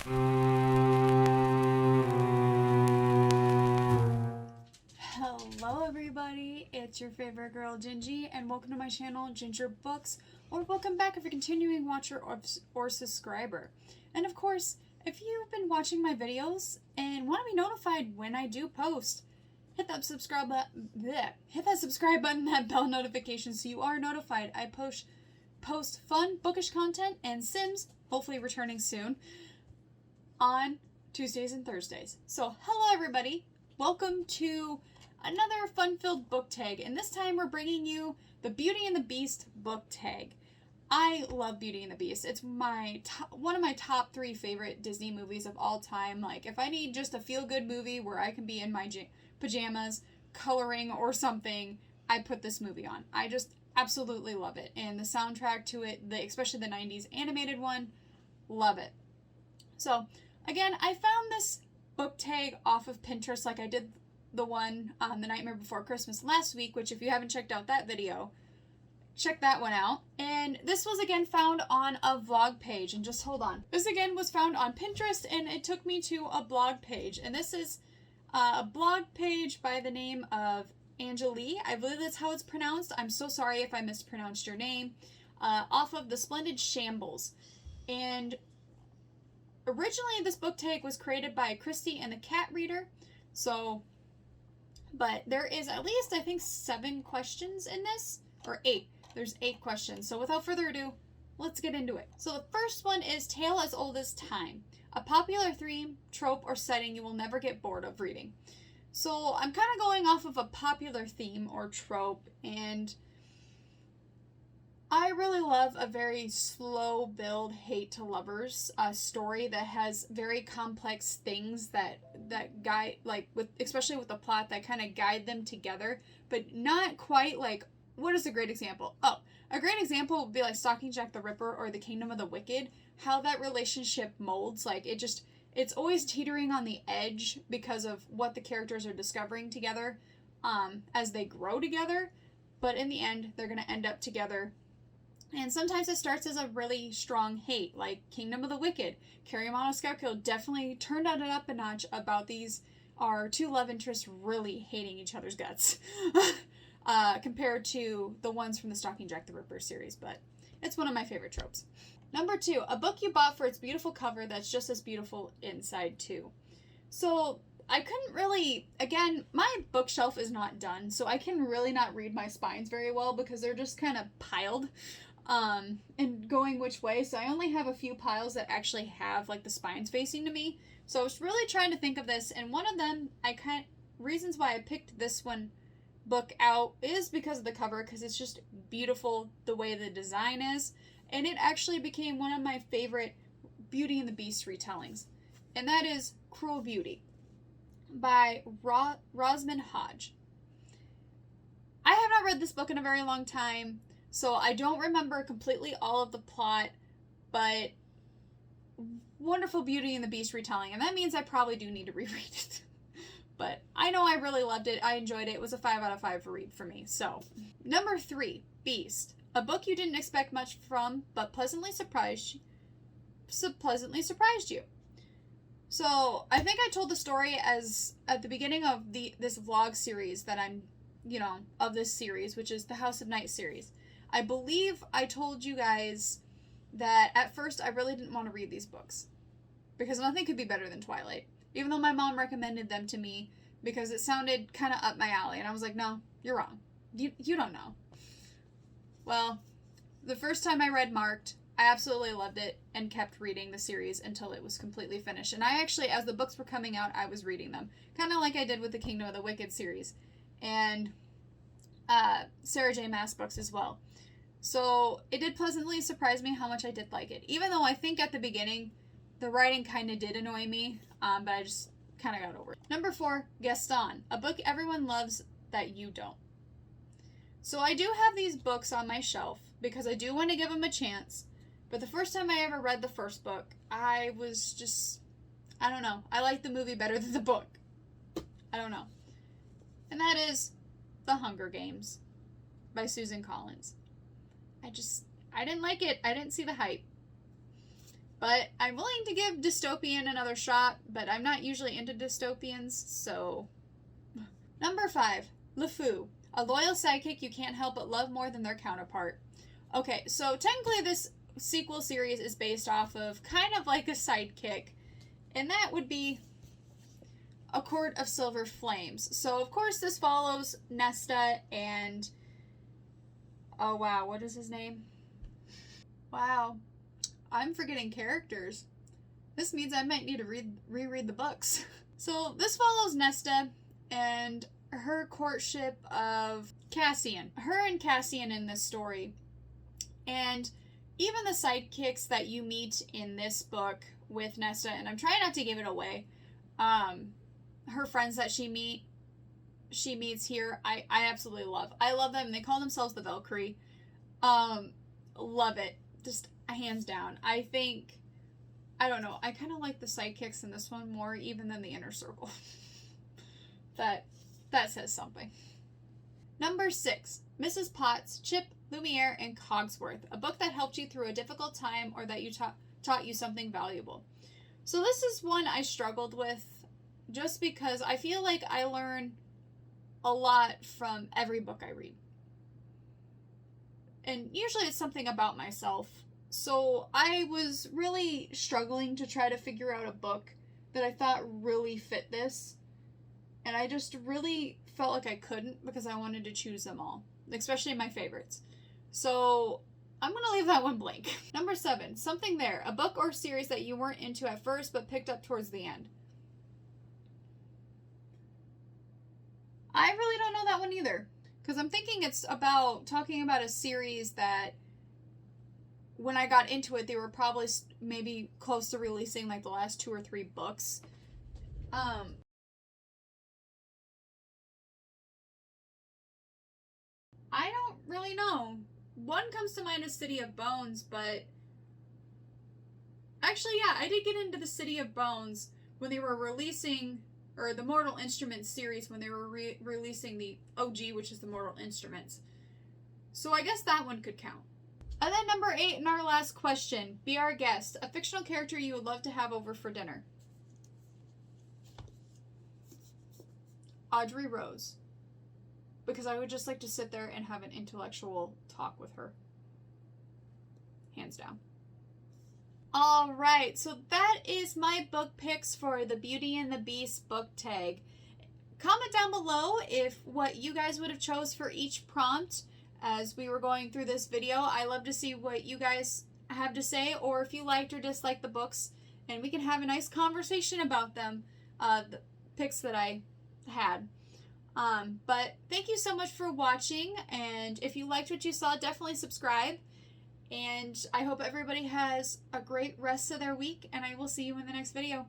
Hello everybody, it's your favorite girl Gingy, and welcome to my channel Ginger Books, or welcome back if you're a continuing watcher or subscriber. And of course, if you've been watching my videos and want to be notified when I do post, hit that subscribe button, that bell notification so you are notified. I post fun bookish content and Sims, hopefully returning soon, on Tuesdays and Thursdays. So hello everybody, welcome to another fun-filled book tag, and this time we're bringing you the Beauty and the Beast book tag. I love Beauty and the Beast. It's one of my top 3 favorite Disney movies of all time. Like, if I need just a feel-good movie where I can be in my pajamas, coloring or something, I put this movie on. I just absolutely love it. And the soundtrack to it, especially the 90s animated one, love it. So, again, I found this book tag off of Pinterest like I did the one The Nightmare Before Christmas last week, which if you haven't checked out that video, check that one out. And this was again found on a vlog page, and just hold on. This again was found on Pinterest, and it took me to a blog page, and this is a blog page by the name of Anjali. I believe that's how it's pronounced. I'm so sorry if I mispronounced your name. Off of the Splendid Shambles. And originally this book tag was created by Kirsty and the Cat Reader. But there is at least, I think, 7 questions in this, or 8. There's 8 questions. So without further ado, let's get into it. So the first one is Tale as Old as Time, a popular theme, trope, or setting you will never get bored of reading. So I'm kind of going off of a popular theme or trope, and I really love a very slow build hate to lovers story that has very complex things that guide, like, especially with the plot, that kind of guide them together, but not quite like, what is a great example? Oh, a great example would be like Stalking Jack the Ripper or The Kingdom of the Wicked, how that relationship molds, like it's always teetering on the edge because of what the characters are discovering together as they grow together, but in the end, they're going to end up together. And sometimes it starts as a really strong hate, like Kingdom of the Wicked. Carrie Montesquieu definitely turned it up a notch about our 2 love interests really hating each other's guts compared to the ones from the Stalking Jack the Ripper series, but it's one of my favorite tropes. Number 2, a book you bought for its beautiful cover that's just as beautiful inside too. So I couldn't really, again, my bookshelf is not done, so I can really not read my spines very well because they're just kind of piled and going which way. So I only have a few piles that actually have like the spines facing to me. So I was really trying to think of this, and one of them, reasons why I picked this book out is because of the cover, because it's just beautiful the way the design is, and it actually became one of my favorite Beauty and the Beast retellings, and that is Cruel Beauty by Rosamund Hodge. I have not read this book in a very long time, so I don't remember completely all of the plot, but wonderful Beauty and the Beast retelling, and that means I probably do need to reread it. But I know I really loved it. I enjoyed it. It was a 5 out of 5 read for me. So, number 3, Beast, a book you didn't expect much from, but pleasantly surprised you. So, I think I told the story as at the beginning of this vlog series that I'm, of this series, which is the House of Night series. I believe I told you guys that at first I really didn't want to read these books because nothing could be better than Twilight, even though my mom recommended them to me because it sounded kind of up my alley, and I was like, no, you're wrong. You don't know. Well, the first time I read Marked, I absolutely loved it and kept reading the series until it was completely finished. And I actually, as the books were coming out, I was reading them. Kind of like I did with the Kingdom of the Wicked series. And Sarah J. Maas books as well. So it did pleasantly surprise me how much I did like it. Even though I think at the beginning, the writing kind of did annoy me, but I just kind of got over it. Number 4, Gaston, a book everyone loves that you don't. So I do have these books on my shelf because I do want to give them a chance. But the first time I ever read the first book, I was just, I don't know. I liked the movie better than the book. I don't know. And that is The Hunger Games by Susan Collins. I didn't like it. I didn't see the hype. But I'm willing to give dystopian another shot, but I'm not usually into dystopians, so... Number 5, LeFou, a loyal sidekick you can't help but love more than their counterpart. Okay, so technically this sequel series is based off of kind of like a sidekick, and that would be A Court of Silver Flames. So, of course, this follows Nesta and... Oh, wow, what is his name? Wow, I'm forgetting characters. This means I might need to reread the books. So, this follows Nesta and her courtship of Cassian. Her and Cassian in this story. And even the sidekicks that you meet in this book with Nesta, and I'm trying not to give it away, her friends that she meets here, I absolutely love. I love them. They call themselves the Valkyrie. Love it. Just hands down. I think, I don't know, I kind of like the sidekicks in this one more even than the inner circle. that says something. Number 6, Mrs. Potts, Chip, Lumiere, and Cogsworth, a book that helped you through a difficult time or that you taught you something valuable. So this is one I struggled with just because I feel like I learn a lot from every book I read. And usually it's something about myself. So I was really struggling to try to figure out a book that I thought really fit this. And I just really felt like I couldn't because I wanted to choose them all, especially my favorites. So I'm going to leave that one blank. Number 7, Something There, a book or series that you weren't into at first but picked up towards the end. I really don't know that one either, because I'm thinking it's talking about a series that when I got into it, they were probably maybe close to releasing like the last 2 or 3 books. I don't really know. One comes to mind as City of Bones, but actually, yeah, I did get into the City of Bones when they were releasing, or the Mortal Instruments series, when they were releasing the OG, which is the Mortal Instruments. So I guess that one could count. And then number 8, and our last question, be our guest, a fictional character you would love to have over for dinner. Audrey Rose. Because I would just like to sit there and have an intellectual talk with her. Hands down. Alright, so that is my book picks for the Beauty and the Beast book tag. Comment down below if what you guys would have chose for each prompt as we were going through this video. I love to see what you guys have to say, or if you liked or disliked the books, and we can have a nice conversation about them, the picks that I had. But thank you so much for watching, and if you liked what you saw, definitely subscribe. And I hope everybody has a great rest of their week, and I will see you in the next video.